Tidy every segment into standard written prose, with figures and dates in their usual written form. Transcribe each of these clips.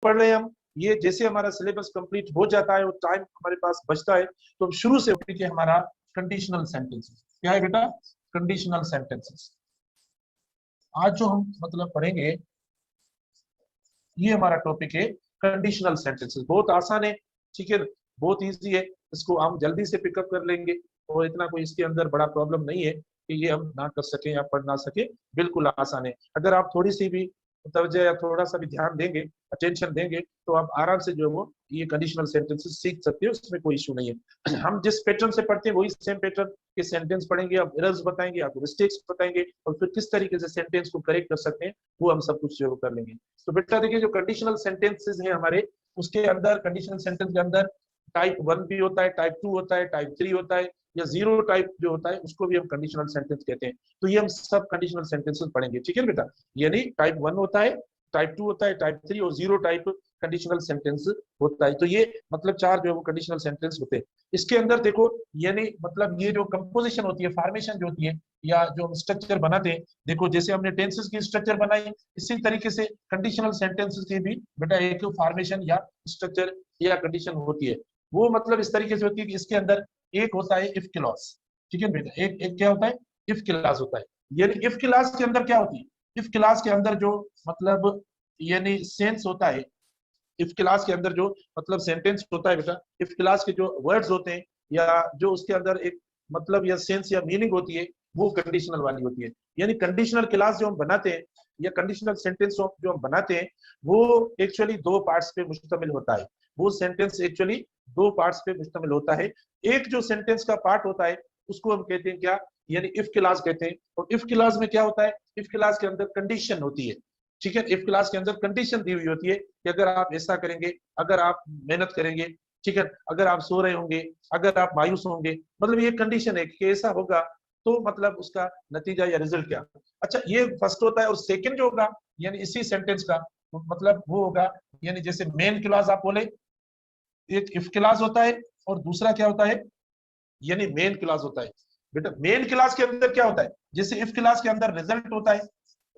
पढ़ रहे हैं हम, ये जैसे हमारा सिलेबस कंप्लीट हो जाता है और टाइम हमारे पास बचता है तो हम शुरू से टॉपिक है हमारा कंडीशनल सेंटेंसेस। क्या है बेटा? Conditional sentences. आज जो हम मतलब पढ़ेंगे ये हमारा टॉपिक है कंडीशनल सेंटेंसेस। बहुत आसान है, ठीक है, बहुत इजी है, इसको हम जल्दी से पिकअप कर लेंगे और इतना कोई इसके अंदर बड़ा प्रॉब्लम नहीं है कि ये हम ना कर सके या पढ़ ना सके, बिल्कुल आसान है। अगर आप थोड़ी सी भी तवज्जो या थोड़ा सा भी ध्यान देंगे, अटेंशन देंगे, तो आप आराम से जो है वो ये कंडीशनल सेंटेंसेस सीख सकते हो, उसमें कोई इशू नहीं है। हम जिस पैटर्न से पढ़ते हैं वही सेम पैटर्न के सेंटेंस पढ़ेंगे, आप एरर्स बताएंगे, आपको मिस्टेक्स बताएंगे और फिर किस तरीके से सेंटेंस को करेक्ट कर सकते हैं वो हम सब कुछ जो कर लेंगे। तो बेटा देखिए, जो कंडीशनल सेंटेंसेस हैं हमारे, उसके अंदर कंडीशनल सेंटेंस के अंदर टाइप 1 भी होता है, टाइप 2 होता है, टाइप 3 होता है, या जीरो टाइप जो होता है उसको भी हम कंडीशनल सेंटेंस कहते हैं। तो ये हम सब कंडीशनल सेंटेंसेस पढ़ेंगे, ठीक है बेटा। यानी टाइप 1 होता है, टाइप 2 होता है, टाइप 3 और जीरो टाइप कंडीशनल सेंटेंस होता है। तो ये मतलब चार जो है वो कंडीशनल सेंटेंस होते हैं। इसके अंदर देखो, यानी मतलब ये जो कंपोजिशन होती है, फॉर्मेशन जो होती है या जो हम स्ट्रक्चर बनाते हैं, देखो जैसे हमने टेंसेस की स्ट्रक्चर बनाई, इसी तरीके से कंडीशनल सेंटेंसेस की भी बेटा एक फॉर्मेशन या स्ट्रक्चर या कंडीशन होती है। वो मतलब इस तरीके से होती है कि इसके अंदर एक होता है इफ क्लॉज, ठीक है बेटा। एक एक क्या होता है? इफ क्लॉज होता है। यानी इफ क्लॉज के अंदर क्या होती है? इफ क्लास के अंदर जो मतलब यानी सेंस होता है, इफ क्लास के अंदर जो मतलब सेंटेंस होता है बेटा, इफ क्लास के जो वर्ड्स होते हैं या जो उसके अंदर एक मतलब या सेंस या मीनिंग होती है, वो कंडीशनल वाली होती है। यानी कंडीशनल क्लास जो हम बनाते हैं या कंडीशनल सेंटेंस जो हम बनाते हैं, वो एक्चुअली दो पार्ट्स पे मुश्तमिल होता है। वो सेंटेंस एक्चुअली दो पार्ट्स पे मुश्तमिल होता है। एक जो सेंटेंस का पार्ट होता है उसको हम कहते हैं क्या? यानी इफ क्लास कहते हैं। और इफ क्लास में क्या होता है? इफ क्लास के अंदर कंडीशन होती है, ठीक है। इफ क्लास के अंदर कंडीशन दी हुई होती है कि अगर आप ऐसा करेंगे, अगर आप मेहनत करेंगे, ठीक है, अगर आप सो रहे होंगे, अगर आप मायूस होंगे, मतलब ये कंडीशन है कि ऐसा होगा, तो मतलब उसका नतीजा या रिजल्ट क्या। अच्छा, ये फर्स्ट होता है। और सेकंड जो होगा यानी इसी सेंटेंस का मतलब वो होगा, यानी जैसे मेन क्लास आप बोले, एक इफ क्लास होता है और दूसरा क्या होता है? यानी मेन क्लास होता है। बेटा मेन क्लास के अंदर क्या होता है? जैसे इफ क्लास के अंदर रिजल्ट होता है,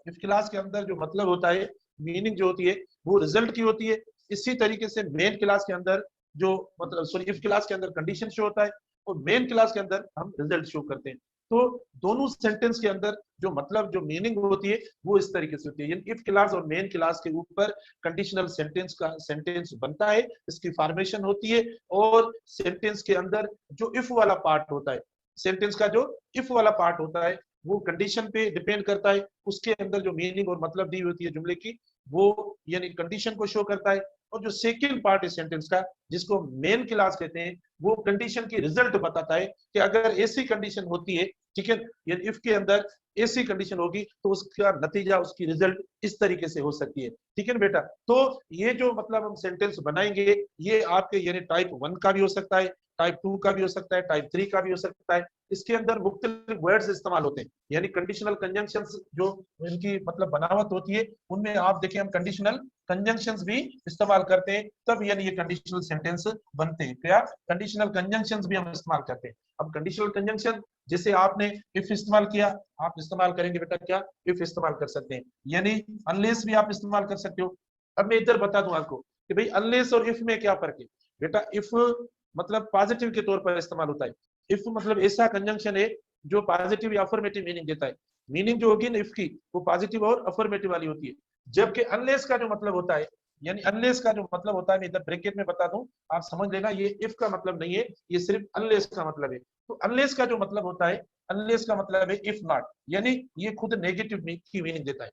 इफ क्लास के अंदर जो मतलब होता है, मीनिंग जो होती है वो रिजल्ट की होती है। इसी तरीके से मेन क्लास के अंदर जो मतलब सॉरी इफ क्लास के अंदर कंडीशन शो होता है और मेन क्लास के अंदर हम रिजल्ट शो करते हैं। तो दोनों सेंटेंस के अंदर जो मतलब जो मीनिंग होती है वो इस तरीके से होती है। यानी इफ क्लास और मेन क्लास के ऊपर कंडीशनल सेंटेंस का सेंटेंस बनता है, इसकी फॉर्मेशन होती है। और सेंटेंस के अंदर जो इफ वाला पार्ट होता है, सेंटेंस का जो इफ वाला पार्ट होता है वो कंडीशन पे डिपेंड करता है। उसके अंदर जो मीनिंग और मतलब दी होती है जुमले की, वो यानी कंडीशन को शो करता है। और जो सेकंड पार्ट है सेंटेंस का, जिसको मेन क्लास कहते हैं, वो कंडीशन की रिजल्ट बताता है कि अगर ऐसी कंडीशन होती है, ठीक है, यानी इफ के अंदर ऐसी कंडीशन होगी तो उसका नतीजा, उसकी रिजल्ट इस तरीके से हो सकती है, ठीक है बेटा। तो ये जो मतलब हम सेंटेंस बनाएंगे, ये आपके यानी टाइप 1 का भी हो सकता है, टाइप 2 का भी हो सकता है, टाइप 3 का भी हो सकता है। इसके अंदर मुख्तलिफ वर्ड्स इस्तेमाल होते हैं। यानी कंडीशनल कंजंक्शंस जो इनकी मतलब बनावट होती है, उनमें आप देखिए हम कंडीशनल कंजंक्शंस भी इस्तेमाल करते हैं, तब यानी ये कंडीशनल सेंटेंस बनते हैं। क्या? कंडीशनल कंजंक्शंस भी हम इस्तेमाल करते हैं। अब कंडीशनल कंजंक्शन जैसे आपने इफ इस्तेमाल किया, आप इस्तेमाल करेंगे बेटा क्या? इफ इस्तेमाल कर सकते हैं। यानी अनलेस भी आप इस्तेमाल कर सकते हो। अब मैं इधर बता दूं आपको कि भाई अनलेस और इफ में क्या फर्क है। बेटा इफ मतलब पॉजिटिव के तौर पर इस्तेमाल होता है। इफ मतलब ऐसा कंजंक्शन है जो पॉजिटिव या अफर्मेटिव मीनिंग देता है। मीनिंग जो होगी ना इफ की, वो पॉजिटिव और अफर्मेटिव वाली होती है। जबकि अनलेस का जो मतलब होता है, यानी अनलेस का जो मतलब होता है, मैं इधर ब्रैकेट में बता दूं, आप समझ लेना, ये इफ का मतलब नहीं है, ये सिर्फ अनलेस का मतलब है। तो अनलेस का जो मतलब होता है, अनलेस का मतलब है इफ नॉट, यानी ये खुद नेगेटिव की मीनिंग देता है।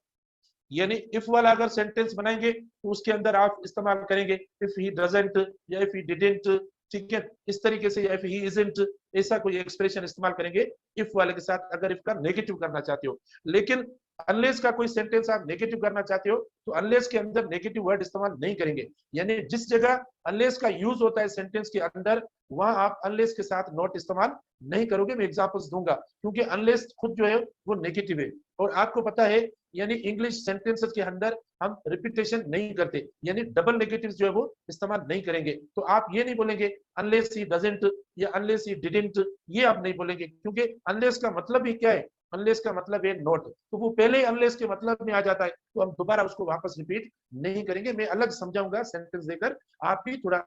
यानी इफ वाला अगर सेंटेंस बनाएंगे तो उसके अंदर आप इस्तेमाल करेंगे इफ ही डजंट या इफ ही डिडंट, ठीक है, इस तरीके से, या इफ ही इजंट, ऐसा कोई एक्सप्रेशन इस्तेमाल करेंगे इफ वाले के साथ, अगर इफ का नेगेटिव करना चाहते हो। लेकिन अनलेस का कोई सेंटेंस आप नेगेटिव करना चाहते हो तो अनलेस के अंदर नेगेटिव वर्ड इस्तेमाल नहीं करेंगे। यानी जिस जगह अनलेस का यूज होता है सेंटेंस के अंदर, वहां आप अनलेस के साथ नॉट इस्तेमाल नहीं करोगे। मैं एग्जांपल्स दूंगा, क्योंकि अनलेस खुद जो है वो नेगेटिव है। और आपको पता है यानी इंग्लिश सेंटेंसेस के अंदर हम रिपीटेशन नहीं करते, यानी डबल नेगेटिव्स जो है वो इस्तेमाल नहीं करेंगे। तो आप ये नहीं बोलेंगे अनलेस ही डजंट या अनलेस ही डिडंट, ये आप नहीं बोलेंगे, क्योंकि अनलेस का मतलब ही क्या है? अनलेस का मतलब है नॉट, तो वो पहले अनलेस के मतलब में आ जाता है, तो हम दोबारा उसको वापस रिपीट नहीं करेंगे, मैं अलग समझाऊंगा सेंटेंस देकर, आप भी थोड़ा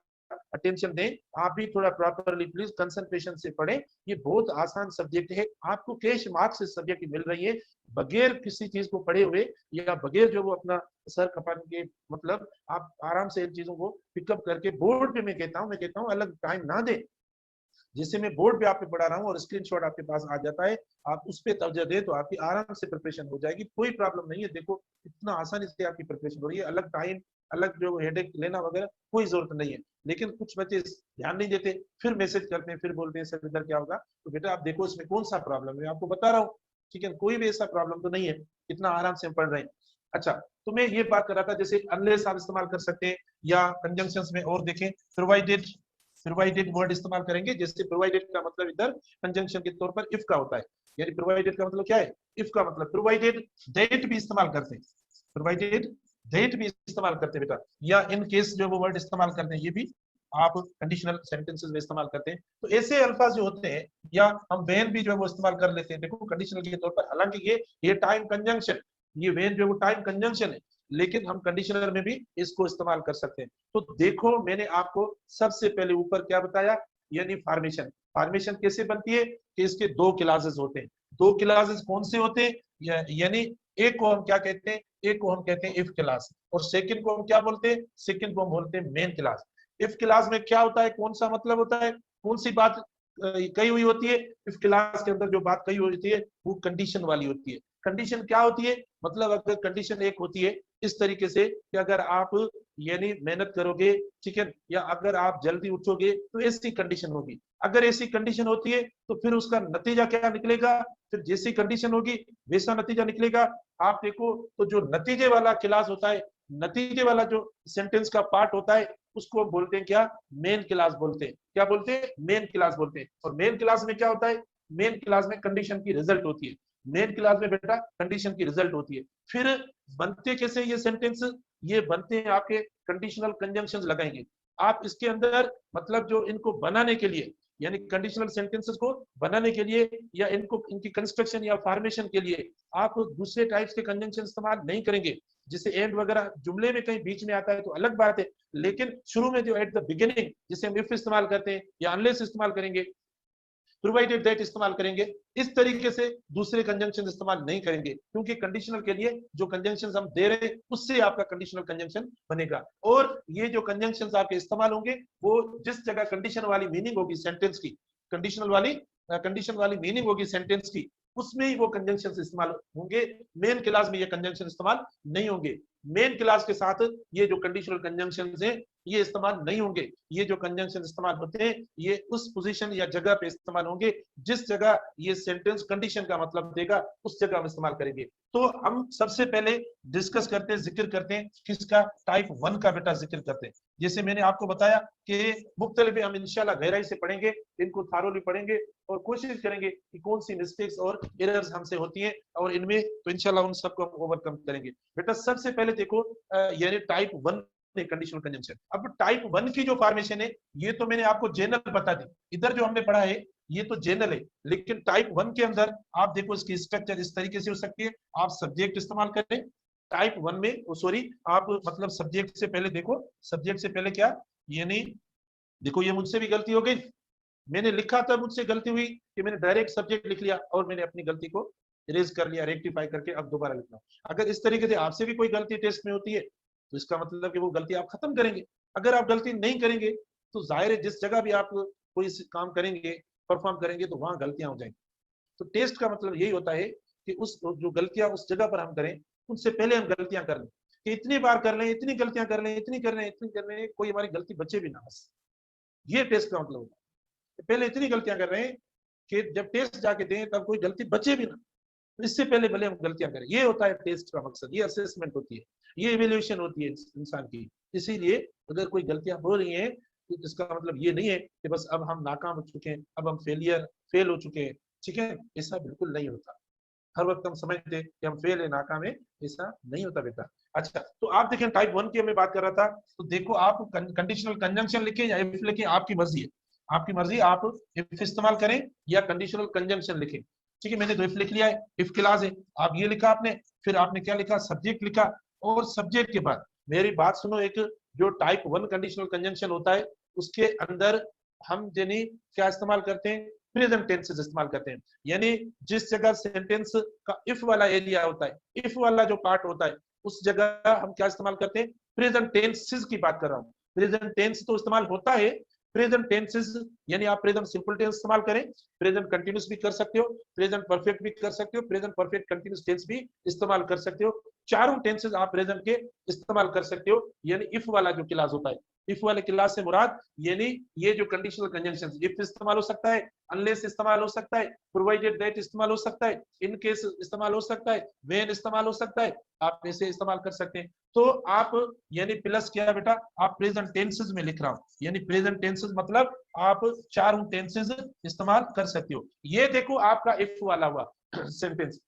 अटेंशन दें, आप भी थोड़ा प्रॉपरली प्लीज कंसंट्रेशन से पढ़ें। ये बहुत आसान सब्जेक्ट है, आपको कैश मार्क्स से सब्जेक्ट मिल रही है बगैर किसी चीज को पढ़े हुए या बगैर जो वो अपना सर खपाने के, मतलब आप आराम से इन चीजों को पिकअप करके बोर्ड पे मैं कहता हूँ अलग टाइम ना दे, जिससे मैं बोर्ड पे आपको पढ़ा रहा हूँ और स्क्रीनशॉट आपके पास आ जाता है, आप उस पर तवज्जो दे तो आपकी आराम से प्रिपरेशन हो जाएगी, कोई प्रॉब्लम नहीं है। देखो इतना आसानी से आपकी प्रिपरेशन हो रही है, अलग टाइम अलग जो हेडेक लेना वगैरह कोई जरूरत नहीं है। लेकिन कुछ बच्चे ध्यान नहीं देते, फिर मैसेज करते हैं, फिर बोलते हैं सर इधर क्या होगा, तो बेटा आप देखो इसमें कौन सा प्रॉब्लम है, आपको बता रहा हूँ, ठीक है, कोई भी ऐसा प्रॉब्लम तो नहीं है, इतना आराम से हम पढ़ रहे हैं। अच्छा, तो मैं ये बात कर रहा था, जैसे अनलेस आप इस्तेमाल कर सकते हैं, या कंजंक्शंस में और देखें प्रोवाइडेड, प्रोवाइडेड वर्ड इस्तेमाल करेंगे, जैसे प्रोवाइडेड का मतलब इधर कंजंक्शन के तौर पर इफ का होता है, यानी प्रोवाइडेड का मतलब क्या है, इफ का मतलब प्रोवाइडेड दैट भी इस्तेमाल करते हैं, प्रोवाइडेड दैट भी इस्तेमाल करते हैं बेटा, या इन केस जो वो वर्ड इस्तेमाल करते हैं ये भी आप कंडीशनल सेंटेंसेस में इस्तेमाल करते हैं। तो ऐसे अल्फाज जो होते हैं, या हम वेन भी जो है वो इस्तेमाल कर लेते हैं, देखो कंडीशनल के तौर पर, हालांकि ये टाइम कंजंक्शन, ये वेन जो है वो टाइम कंजंक्शन है, लेकिन हम कंडीशनल में भी इसको इस्तेमाल कर सकते हैं। तो देखो मैंने आपको सबसे पहले ऊपर क्या बताया, यानी फॉर्मेशन, फॉर्मेशन कैसे बनती है कि इसके दो क्लासेस होते हैं, दो क्लासेस कौन से होते हैं, यानी एक को हम क्या कहते हैं, एक को हम कहते हैं इफ क्लास, और सेकंड को हम क्या बोलते हैं, सेकंड को हम बोलते हैं मेन क्लास। इफ क्लास में क्या होता है, कौन सा मतलब होता है, कौन सी बात कही हुई होती है, इफ क्लास के अंदर जो बात कही हुई होती है वो कंडीशन वाली होती है। कंडीशन क्या होती है, मतलब अगर कंडीशन एक होती है इस तरीके से कि अगर आप यानी मेहनत करोगे, ठीक है, या अगर आप जल्दी उठोगे तो ऐसी कंडीशन होगी, अगर ऐसी कंडीशन होती है तो फिर उसका नतीजा क्या निकलेगा, फिर जैसी कंडीशन होगी वैसा नतीजा निकलेगा। आप देखो तो जो नतीजे वाला क्लास होता है, नतीजे वाला जो सेंटेंस का पार्ट होता है उसको बोलते हैं क्या, मेन क्लास बोलते हैं, क्या बोलते हैं, मेन क्लास बोलते हैं। और मेन क्लास में क्या होता है, मेन क्लास में कंडीशन की रिजल्ट होती है, मेन क्लास में बेटा कंडीशन की रिजल्ट होती है। फिर बनते कैसे ये सेंटेंस, ये बनते हैं आपके कंडीशनल कंजंक्शंस लगाएंगे आप इसके अंदर, मतलब जो इनको बनाने के लिए, यानी कंडीशनल सेंटेंसेस को बनाने के लिए या इनको इनकी कंस्ट्रक्शन या फॉर्मेशन के लिए आप दूसरे टाइप्स के कंजंक्शन इस्तेमाल नहीं करेंगे, जिसे एंड वगैरह जुमले में कहीं बीच में आता है तो अलग बात है, लेकिन शुरू में जो एट द बिगिनिंग जिसे हम इफ इस्तेमाल करते हैं या अनलेस इस्तेमाल करेंगे, प्रोवाइडेड दैट इस्तेमाल करेंगे, इस तरीके से दूसरे कंजंक्शन इस्तेमाल नहीं करेंगे, क्योंकि कंडीशनल के लिए जो कंजंक्शन हम दे रहे हैं उससे आपका कंडीशनल कंजंक्शन बनेगा। और ये जो कंजंक्शन आपके इस्तेमाल होंगे वो जिस जगह कंडीशन वाली मीनिंग होगी सेंटेंस की, कंडीशन वाली मीनिंग होगी सेंटेंस की, उसमें ही वो कंजंक्शन इस्तेमाल होंगे, मेन क्लास में ये कंजंक्शन इस्तेमाल नहीं होंगे। मेन क्लास के साथ ये जो कंडीशनल कंजंक्शन है ये इस्तेमाल नहीं होंगे, ये जो कंजंक्शन इस्तेमाल होते हैं ये उस पोजीशन या जगह पे इस्तेमाल होंगे जिस जगह ये सेंटेंस कंडीशन का मतलब देगा, उस जगह हम इस्तेमाल करेंगे। तो हम सबसे पहले डिस्कस करते हैं, जिक्र करते हैं किसका, टाइप 1 का बेटा जिक्र करते हैं। जैसे मैंने आपको बताया कि मुख्तलिफ हम इंशाल्लाह गहराई से पढ़ेंगे, इनको थारोली पढ़ेंगे और कोशिश करेंगे कि कौन सी मिस्टेक्स और एरर्स हमसे होती हैं और इनमें तो इंशाल्लाह उन सबको हम ओवरकम करेंगे। बेटा सबसे पहले देखो यानी टाइप 1 कंडीशनल कंजंक्शन। अब टाइप 1 की जो फॉर्मेशन है ये तो मैंने आपको जनरल बता दी, इधर जो हमने पढ़ा है ये तो जनरल है, लेकिन टाइप 1 के अंदर आप देखो इसकी स्ट्रक्चर इस तरीके से हो सकती है, आप सब्जेक्ट इस्तेमाल करें टाइप 1 में, सॉरी आप मतलब सब्जेक्ट से पहले देखो, सब्जेक्ट से पहले क्या, यानी देखो ये मुझसे भी गलती हो गई, मैंने लिखा था मुझसे गलती हुई कि मैंने डायरेक्ट सब्जेक्ट लिख लिया और मैंने अपनी गलती को इरेज कर लिया, रेक्टिफाई करके अब दोबारा लिखना। अगर इस तरीके से आपसे भी कोई गलती टेस्ट में होती है तो इसका मतलब कि वो गलती आप खत्म करेंगे। अगर आप गलती नहीं करेंगे तो जाहिर है जिस जगह भी आप कोई काम करेंगे, परफॉर्म करेंगे तो वहां गलतियां हो जाएंगी। तो टेस्ट का मतलब यही होता है कि उस जो गलतियां उस जगह पर हम करें उनसे पहले हम गलतियां कर लें, कि इतनी बार कर लें, इतनी गलतियां कर लें, इतनी कर लें, इतनी कर लें, कोई हमारी गलती बचे भी ना, बस ये टेस्ट का मतलब होता है। पहले इतनी गलतियां कर रहे हैं कि जब टेस्ट जाके दें तब कोई गलती बचे भी ना, तो इससे पहले भले हम गलतियां करें, ये होता है टेस्ट का मकसद, ये असेसमेंट होती है, ये इवेल्युएशन होती है इंसान की। इसीलिए अगर कोई गलतियां हो रही हैं तो इसका मतलब ये नहीं है कि बस अब हम नाकाम हो चुके हैं, अब हम फेल हो चुके हैं, ठीक है, ऐसा बिल्कुल नहीं होता। हर वक्त हम समझते कि हम फेल है, नाकाम है, ऐसा नहीं होता बेटा। अच्छा, तो आप देखें टाइप 1 की मैं बात कर रहा था, तो देखो आप कंडीशनल कंजंक्शन लिखें या इफ लिखें आपकी मर्जी है, आपकी मर्जी, आप इफ इस्तेमाल करें या कंडीशनल कंजंक्शन लिखें, ठीक है, मैंने तो इफ लिख लिया है, इफ क्लास है, आप ये लिखा आपने, फिर आपने क्या लिखा, सब्जेक्ट लिखा, और सब्जेक्ट के बाद मेरी बात सुनो, एक जो टाइप 1 कंडीशनल कंजंक्शन होता है उसके अंदर हम यानी क्या इस्तेमाल करते हैं, प्रेजेंट टेंसेस इस्तेमाल करते हैं। यानी जिस जगह सेंटेंस का इफ वाला एरिया होता है, इफ वाला जो पार्ट होता है, उस जगह हम क्या इस्तेमाल करते हैं, प्रेजेंट टेंसेस की बात कर रहा हूं। प्रेजेंट टेंस तो इस्तेमाल होता है, प्रेजेंट टेंसेस यानी आप प्रेजेंट सिंपल टेंस इस्तेमाल करें, प्रेजेंट कंटिन्यूस भी कर सकते हो, प्रेजेंट परफेक्ट भी कर सकते हो, प्रेजेंट परफेक्ट कंटिन्यूस टेंस भी इस्तेमाल कर सकते हो। चारों टेंसेस आप प्रेजेंट के इस्तेमाल कर सकते हो। यानी इफ वाला जो क्लास होता है, इफ वाले क्लास से मुराद यानी ये जो कंडीशनल कंजंक्शन, इफ इस्तेमाल हो सकता है, अनलेस इस्तेमाल हो सकता है, प्रोवाइडेड दैट इस्तेमाल हो सकता है, इन केस इस्तेमाल हो सकता है, व्हेन इस्तेमाल हो सकता है, आप ऐसे इस्तेमाल कर सकते हैं। तो आप यानी प्लस क्या है बेटा, आप प्रेजेंट टेंसेस में लिख रहा हूं, यानी प्रेजेंट टेंसेस मतलब आप चारों टेंसेस इस्तेमाल कर सकते हो। ये देखो आपका इफ वाला हुआ सेंटेंस,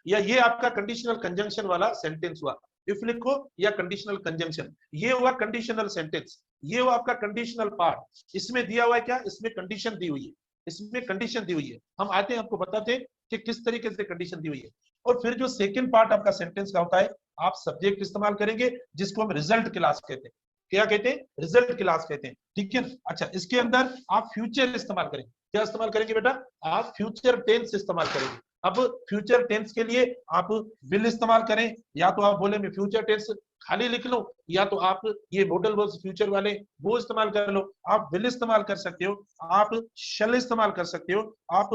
या ये आपका कंडीशनल कंजंक्शन वाला सेंटेंस हुआ, इफ लिखो या कंडीशनल कंजंक्शन, ये हुआ कंडीशनल सेंटेंस, ये हुआ आपका कंडीशनल पार्ट। इसमें दिया हुआ है क्या, इसमें कंडीशन दी हुई है, इसमें कंडीशन दी हुई है। हम आते हैं आपको बताते हैं कि किस तरीके से कंडीशन दी हुई है। और फिर जो सेकंड पार्ट आपका सेंटेंस का होता है, आप सब्जेक्ट इस्तेमाल करेंगे जिसको हम रिजल्ट क्लास कहते हैं। क्या कहते हैं, रिजल्ट क्लास कहते हैं, ठीक है। अच्छा, इसके अंदर आप फ्यूचर इस्तेमाल करेंगे, क्या इस्तेमाल करेंगे बेटा, आप फ्यूचर टेंस इस्तेमाल करेंगे। अब फ्यूचर टेंस के लिए आप विल इस्तेमाल करें, या तो आप बोले मैं फ्यूचर टेंस खाली लिख लो, या तो आप ये मॉडल वर्ब्स फ्यूचर वाले वो इस्तेमाल कर लो। आप विल इस्तेमाल कर सकते हो, आप शैल इस्तेमाल कर सकते हो, आप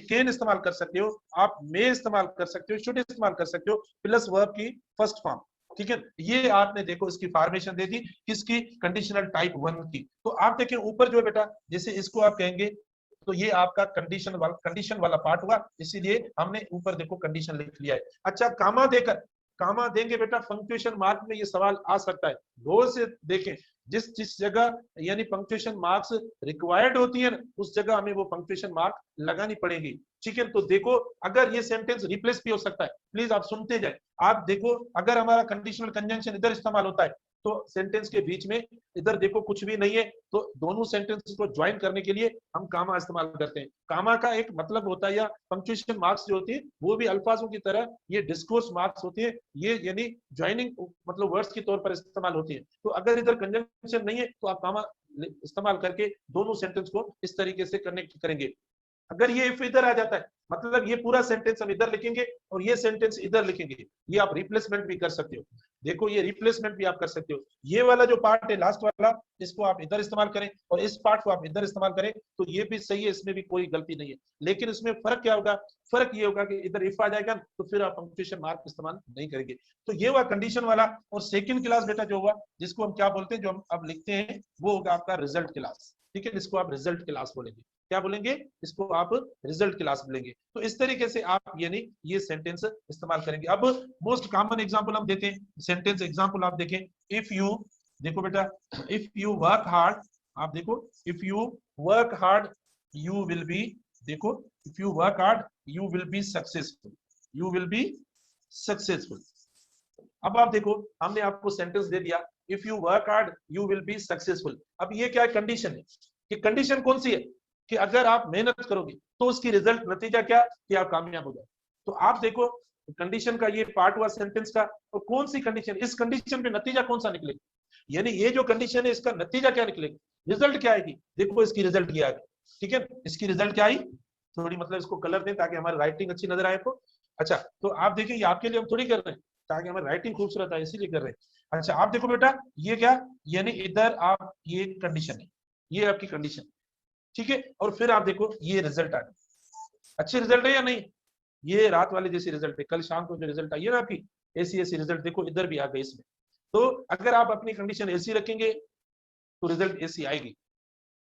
कैन इस्तेमाल कर सकते हो, आप मे इस्तेमाल कर सकते हो, शुड इस्तेमाल कर सकते हो, प्लस वर्ब की फर्स्ट फॉर्म, ठीक है। ये आपने देखो इसकी फॉर्मेशन दे दी किसकी, कंडीशनल टाइप 1 की। तो आप देखिए ऊपर जो है बेटा, जैसे इसको आप कहेंगे तो ये आपका कंडीशन वाला पार्ट हुआ, इसीलिए हमने ऊपर देखो कंडीशन लिख लिया है। अच्छा, कामा देकर, कामा देंगे बेटा, पंक्चुएशन मार्क में ये सवाल आ सकता है, गौर से देखें। जिस जिस जगह यानी पंक्चुएशन मार्क्स रिक्वायर्ड होती है उस जगह हमें वो पंक्चुएशन मार्क लगानी पड़ेगी, ठीक है। तो देखो अगर ये सेंटेंस रिप्लेस भी हो सकता है, प्लीज आप सुनते जाए। आप देखो अगर हमारा कंडीशनल कंजंक्शन इधर इस्तेमाल होता है तो सेंटेंस के बीच में इधर देखो कुछ भी नहीं है, तो दोनों सेंटेंस को ज्वाइन करने के लिए हम कामा इस्तेमाल करते हैं। कामा का एक मतलब होता है, या पंक्चुएशन मार्क्स जो होती है वो भी अल्फाजों की तरह ये डिस्कोर्स मार्क्स होती है, ये यानी ज्वाइनिंग मतलब वर्ड्स के तौर पर इस्तेमाल होती है। तो अगर इधर कंजंक्शन नहीं है तो आप कामा इस्तेमाल करके दोनों सेंटेंस को इस तरीके से कनेक्ट करेंगे। अगर ये इफ इधर आ जाता है मतलब ये पूरा सेंटेंस हम इधर लिखेंगे और ये सेंटेंस इधर लिखेंगे, ये आप रिप्लेसमेंट भी कर सकते हो। देखो ये रिप्लेसमेंट भी आप कर सकते हो। ये वाला जो पार्ट है लास्ट वाला, इसको आप इधर इस्तेमाल करें और इस पार्ट को आप इधर इस्तेमाल करें तो ये भी सही है, इसमें भी कोई गलती नहीं है। लेकिन इसमें फर्क क्या होगा, फर्क ये होगा कि इधर इफ आ जाएगा तो फिर आप पंक्चुएशन मार्क इस्तेमाल नहीं करेंगे। तो ये हुआ कंडीशन वाला। और सेकंड क्लास बेटा जो हुआ, जिसको हम क्या बोलते हैं, जो हम अब लिखते हैं, वो होगा आपका रिजल्ट क्लास, ठीक है। इसको आप रिजल्ट क्लास बोलेंगे, क्या बोलेंगे, इसको आप रिजल्ट क्लास बोलेंगे। तो इस तरीके से आप यानी ये सेंटेंस इस्तेमाल करेंगे। अब मोस्ट कॉमन एग्जांपल हम देते हैं, सेंटेंस एग्जांपल आप देखें। इफ यू, देखो बेटा, इफ यू वर्क हार्ड, आप देखो, if you work hard you will be, देखो, if you work hard you will be successful, you will be successful. अब आप देखो हमने आपको सेंटेंस दे दिया, if you work hard you will be successful. अब ये क्या कंडीशन है, कि कंडीशन कौन सी है, कि अगर आप मेहनत करोगे तो उसकी रिजल्ट नतीजा क्या, कि आप कामयाब हो जाए। तो आप देखो कंडीशन का ये पार्ट हुआ सेंटेंस का, और कौन सी कंडीशन, इस कंडीशन पे नतीजा कौन सा निकलेगा, यानी ये जो कंडीशन है इसका नतीजा क्या निकलेगा, रिजल्ट क्या आएगी। देखो इसकी रिजल्ट क्या आएगी, ठीक है, इसकी रिजल्ट क्या आई, थोड़ी मतलब इसको कलर दें ताकि हमारी राइटिंग अच्छी नजर आए। तो अच्छा, तो आप देखिए ये आपके लिए हम थोड़ी कर रहे हैं, ताकि हमारी राइटिंग खूबसूरत आए इसीलिए कर रहे हैं। अच्छा आप देखो बेटा, ये क्या, यानी इधर आप, ये कंडीशन है, ये आपकी कंडीशन, ठीक है। और फिर आप देखो ये रिजल्ट आ गया, अच्छे रिजल्ट है या नहीं, ये रात वाले जैसी रिजल्ट है, कल शाम को जो रिजल्ट आई है ना आपकी, ऐसी ऐसी रिजल्ट देखो इधर भी आ गई इसमें। तो अगर आप अपनी कंडीशन ऐसी रखेंगे तो रिजल्ट ऐसी आएगी।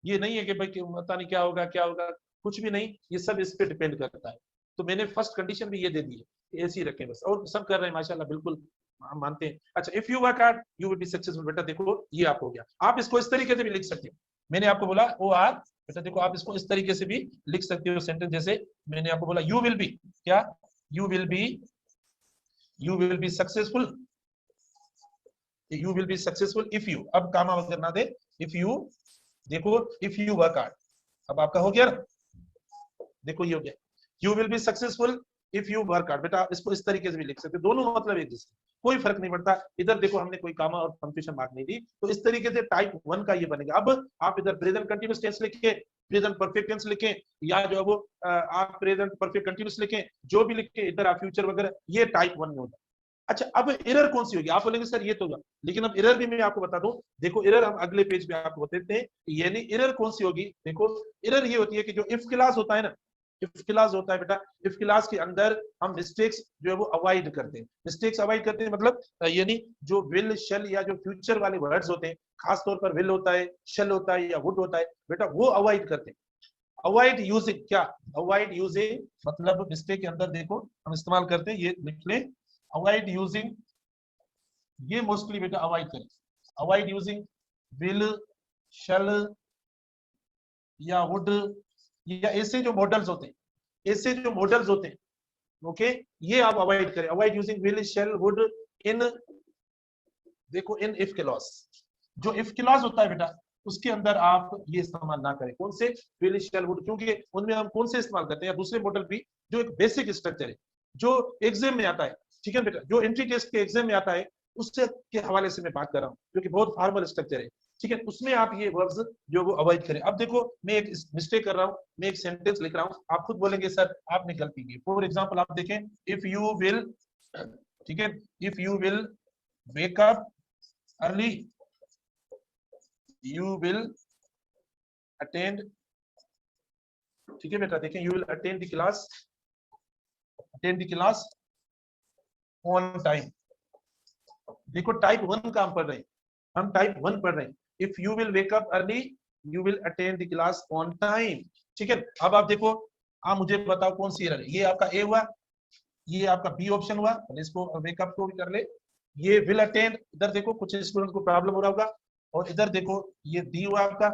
ये नहीं है कि भाई पता नहीं क्या होगा क्या होगा, कुछ भी नहीं, ये सब इस पे डिपेंड करता है। तो मैंने फर्स्ट कंडीशन भी ये दे दी है, ऐसी रखें बस, और सब कर रहे हैं माशाल्लाह, बिल्कुल हम मानते हैं। अच्छा, if you work hard you will be successful, बेटा देखो ये आप हो गया। आप इसको इस तरीके से भी लिख सकते हो, मैंने आपको बोला ओ आर, बेटा देखो आप इसको इस तरीके से भी लिख सकते हो सेंटेंस, जैसे मैंने आपको बोला यू विल बी, क्या, you will be successful, you will be successful if you, अब कामा वगैरह ना दे, इफ यू, देखो इफ यू वर्क हार्ड, अब आपका हो गया ना, देखो ये हो गया। You will be successful if you work hard. बेटा इसको इस तरीके से भी लिख सकते, दोनों मतलब एक जैसे, कोई फर्क नहीं पड़ता। इधर देखो हमने कोई कामा और पंक्चुएशन मार्क नहीं दी, तो इस तरीके से टाइप 1 का ये बनेगा। अब आप इधर प्रेजेंट कंटीन्यूअस टेंस लिखे, प्रेजेंट परफेक्ट टेंस लिखें, या जो है वो आप प्रेजेंट परफेक्ट कंटीन्यूअस लिखें, जो भी लिखे इधर आप फ्यूचर वगैरह, ये टाइप 1 में होता है। अच्छा अब एरर कौन सी होगी, आप बोलेंगे सर ये तो होगा, लेकिन अब एरर भी मैं आपको बता दूं। देखो एरर हम अगले पेज पे आपको बताते हैं, यानी एरर कौन सी होगी। देखो एरर ये होती है कि जो इफ क्लास होता है ना, इफ क्लास होता है बेटा, इफ क्लास के अंदर हम मिस्टेक्स जो है वो अवॉइड करते हैं। मिस्टेक्स अवॉइड करते हैं मतलब यानी जो विल शेल या जो फ्यूचर वाले वर्ड्स होते हैं, खास तौर पर विल होता है, शेल होता है या वुड होता है, बेटा वो अवॉइड करते हैं। अवॉइड यूजिंग, क्या अवॉइड यूजिंग मतलब मिस्टेक के अंदर देखो हम इस्तेमाल करते हैं, ये लिख लें अवॉइड यूजिंग, ये मोस्टली बेटा अवॉइड करें। अवॉइड यूजिंग विल शेल या वुड, या ऐसे जो मॉडल्स होते हैं, ऐसे जो मॉडल्स होते हैं, ओके, ये आप अवॉइड करें। Avoid using will shall would in, देखो इन इफ क्लॉज, जो इफ क्लॉज होता है बेटा उसके अंदर आप ये इस्तेमाल ना करें। कौन से, विल शेल वुड, क्योंकि उनमें हम कौन से इस्तेमाल करते हैं, या दूसरे मॉडल भी जो एक बेसिक स्ट्रक्चर है जो एग्जाम में आता है, ठीक है बेटा, जो एंट्री टेस्ट के एग्जाम में आता है उससे के हवाले से मैं बात कर रहा हूँ, जो कि बहुत फॉर्मल स्ट्रक्चर है, ठीक है, उसमें आप ये वर्ब्स जो वो अवॉइड करें। अब देखो मैं एक मिस्टेक कर रहा हूँ, मैं एक सेंटेंस लिख रहा हूँ, आप खुद बोलेंगे सर आपने गलती की। फॉर एग्जांपल आप देखें, इफ यू विल, ठीक है, if you will wake up early you will attend, ठीक है बेटा, देखें you will attend the class, attend the class on time. देखो टाइप 1 का हम पढ़ रहे हैं, हम टाइप 1 पढ़ रहे हैं। If you will wake up early you will attend the class on time, ठीक है। अब आप देखो, आप मुझे बताओ कौन सी एरर है, ये आपका ए हुआ, ये आपका बी ऑप्शन हुआ, इसको वेकअप को भी कर ले। ये विल अटेंड, इधर देखो कुछ स्टूडेंट को प्रॉब्लम हो रहा होगा, और इधर देखो ये डी हुआ आपका,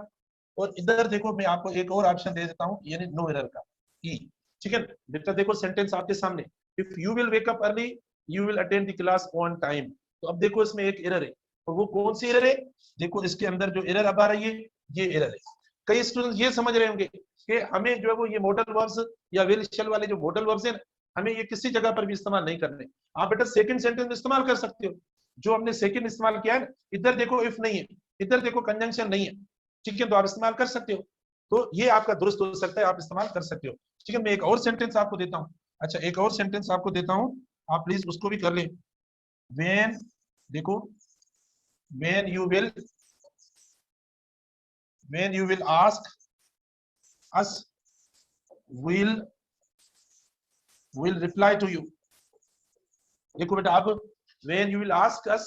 और इधर देखो मैं आपको एक और ऑप्शन दे देता हूँ, यानी नो एरर का ई, ठीक है बेटा। देखो सेंटेंस आपके सामने, if you will wake up early you will attend the class on time. तो अब देखो इसमें एक एरर है, और वो कौन सी एरर है, देखो इसके अंदर जो एरर अब आ रही है ये एरर है। कई स्टूडेंट ये समझ रहे होंगे कि हमें जो है वो ये मॉडल वर्ब्स या विल शेल वाले जो मॉडल वर्ब्स हैं हमें ये किसी जगह पर भी इस्तेमाल नहीं करने। आप बेटा सेकंड सेंटेंस में इस्तेमाल कर सकते हो, जो हमने सेकंड इस्तेमाल किया है ना, इधर देखो इफ नहीं है, इधर देखो कंजंक्शन नहीं है, ठीक है, तो आप इस्तेमाल कर सकते हो। तो ये आपका दुरुस्त हो सकता है, आप इस्तेमाल कर सकते हो, ठीक है। मैं एक और सेंटेंस आपको देता हूँ, अच्छा एक और सेंटेंस आपको देता हूँ, आप प्लीज उसको भी कर ले। when, देखो when you will ask us will reply to you। देखो बेटा अब when you will ask us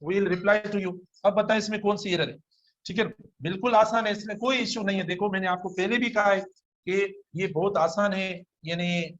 will reply to you, अब बताएं इसमें कौन सी एरर है, ठीक है। बिल्कुल आसान है, इसमें कोई इश्यू नहीं है। देखो मैंने आपको पहले भी कहा है कि ये बहुत आसान है, यानी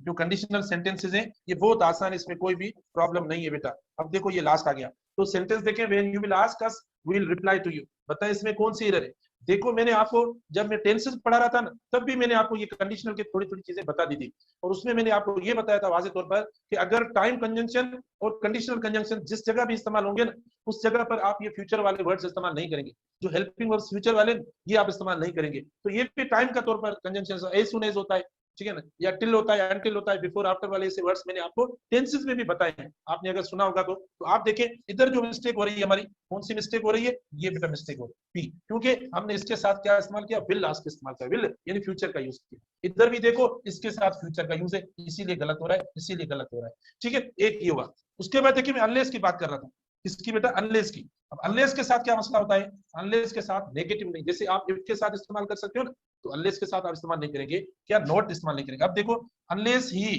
जो कंडीशनल सेंटेंसेस हैं ये बहुत आसान है, इसमें कोई भी प्रॉब्लम नहीं है बेटा। अब देखो ये लास्ट आ गया, तो सेंटेंस देखें, when you will ask us we will reply to you, बताएं इसमें कौन सी एरर है। देखो मैंने आपको जब मैं टेंसेस पढ़ा रहा था ना, तब भी मैंने आपको ये कंडीशनल की थोड़ी थोड़ी चीजें बता दी थी, और उसमें मैंने आपको ये बताया था वाज़ेह तौर पर कि अगर टाइम कंजंक्शन और कंडीशनल कंजंक्शन जिस जगह भी इस्तेमाल होंगे ना, उस जगह पर आप ये फ्यूचर वाले वर्ड्स इस्तेमाल नहीं करेंगे, जो हेल्पिंग वर्ड्स फ्यूचर वाले ये आप इस्तेमाल नहीं करेंगे। तो ये भी टाइम का तौर पर कंजंक्शन एज सून एज होता है, ठीक है ना, या टिल होता है, अनटिल होता है, बिफोर आफ्टर वाले ऐसे वर्ड्स मैंने आपको टेंसेस में भी बताए हैं, आपने अगर सुना होगा तो आप देखें इधर जो मिस्टेक हो रही है हमारी, कौन सी मिस्टेक हो रही है, ये बेटा मिस्टेक हो रही है, क्योंकि हमने इसके साथ क्या इस्तेमाल किया, विल लास्ट इस्तेमाल किया, विल यानी फ्यूचर का यूज किया। इधर भी देखो इसके साथ फ्यूचर का यूज है, इसीलिए गलत हो रहा है, इसीलिए गलत हो रहा है, ठीक है। एक ये हुआ। उसके बाद देखिए मैं अनलेस की बात कर रहा था, इसकी बेटा अनलेस की। अब अनलेस के साथ क्या मसला होता है, अनलेस के साथ नेगेटिव नहीं, जैसे आप इफ के साथ इस्तेमाल कर सकते हो ना, तो अनलेस के साथ आप इस्तेमाल नहीं करेंगे, क्या नॉट इस्तेमाल नहीं करेंगे। अब देखो अनलेस ही,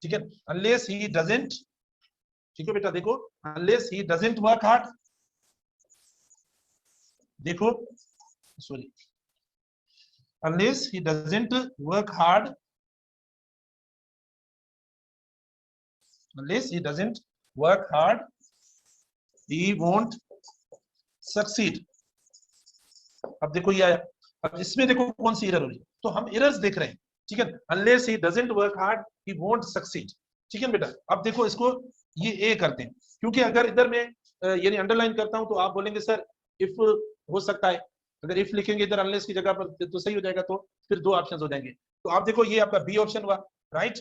ठीक है, अनलेस ही डजंट, ठीक है बेटा, देखो unless he doesn't work hard, देखो sorry, unless he doesn't work hard, unless he doesn't work hard he won't succeed। अब देखो ये आया, अब इसमें देखो कौन सी एरर हो रही है, तो हम एरर्स देख रहे हैं, ठीक है। unless he doesn't work hard he won't succeed, ठीक है बेटा। अब देखो इसको ये ए करते हैं, क्योंकि अगर इधर में यानी अंडरलाइन करता हूं तो आप बोलेंगे सर इफ हो सकता है, अगर इफ लिखेंगे इधर अनलेस की जगह पर तो सही हो जाएगा, तो फिर दो ऑप्शंस हो जाएंगे, तो आप देखो ये आपका बी ऑप्शन हुआ, राइट।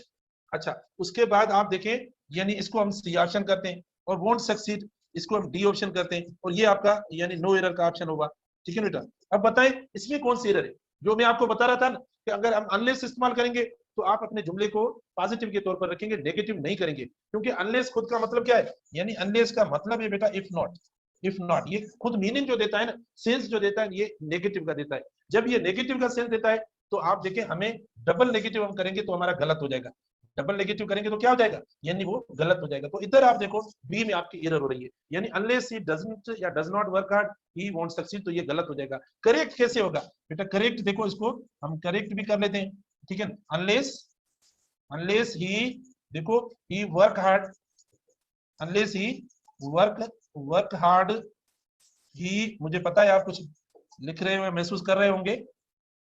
अच्छा, उसके बाद आप देखें, यानी इसको हम सी ऑप्शन करते हैं, और वोंट सक्सीड इसको हम डी ऑप्शन करते हैं, और ये आपका यानी नो एरर का ऑप्शन होगा। ठीक है बेटा, अब बताएं इसमें कौन सी एरर है। जो मैं आपको बता रहा था ना कि अगर हम अनलेस इस्तेमाल करेंगे तो आप अपने जुमले को पॉजिटिव के तौर पर रखेंगे, नेगेटिव नहीं करेंगे, क्योंकि अनलेस खुद का मतलब क्या है, यानी अनलेस का मतलब है बेटा इफ नॉट। इफ नॉट ये खुद मीनिंग जो देता है ना, सेंस जो देता है, ये नेगेटिव का देता है। जब ये नेगेटिव का सेंस देता है तो आप देखें, हमें डबल नेगेटिव हम करेंगे तो हमारा गलत हो जाएगा, डबल नेगेटिव करेंगे तो क्या हो जाएगा, यानी वो गलत हो जाएगा। तो इधर आप देखो बी में आपकी एरर हो रही है, यानी अनलेस ही डजंट या does not work hard he won't succeed, तो ये गलत हो जाएगा। करेक्ट कैसे होगा बेटा, करेक्ट देखो, इसको हम करेक्ट भी कर लेते हैं, ठीक है। अनलेस ही, देखो he work hard, unless he work hard he, मुझे पता है आप कुछ लिख रहे हो, महसूस कर रहे होंगे,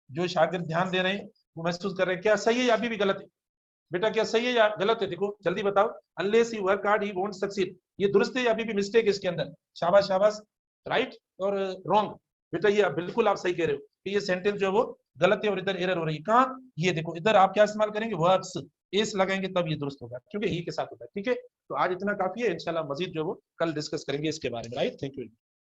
जो शागिर्द ध्यान दे रहे हैं वो महसूस कर रहे हैं। क्या सही है या अभी भी गलत है बेटा, क्या सही है या गलत है, देखो जल्दी बताओ। Unless he work hard he won't succeed, ये दुरुस्त है या अभी भी मिस्टेक है इसके अंदर, शाबाश शाबाश, राइट और रॉन्ग। बेटा ये बिल्कुल आप सही कह रहे हो कि ये सेंटेंस जो है वो गलत है, और इधर एरर हो रही है। कहाँ, ये देखो इधर आप क्या इस्तेमाल करेंगे, वर्ब्स, एस लगाएंगे तब ये दुरुस्त होगा, क्योंकि ही के साथ होता है। ठीक है, तो आज इतना काफी है, इंशाल्लाह मजीद जो है वो कल डिस्कस करेंगे इसके बारे में, राइट। Thank you.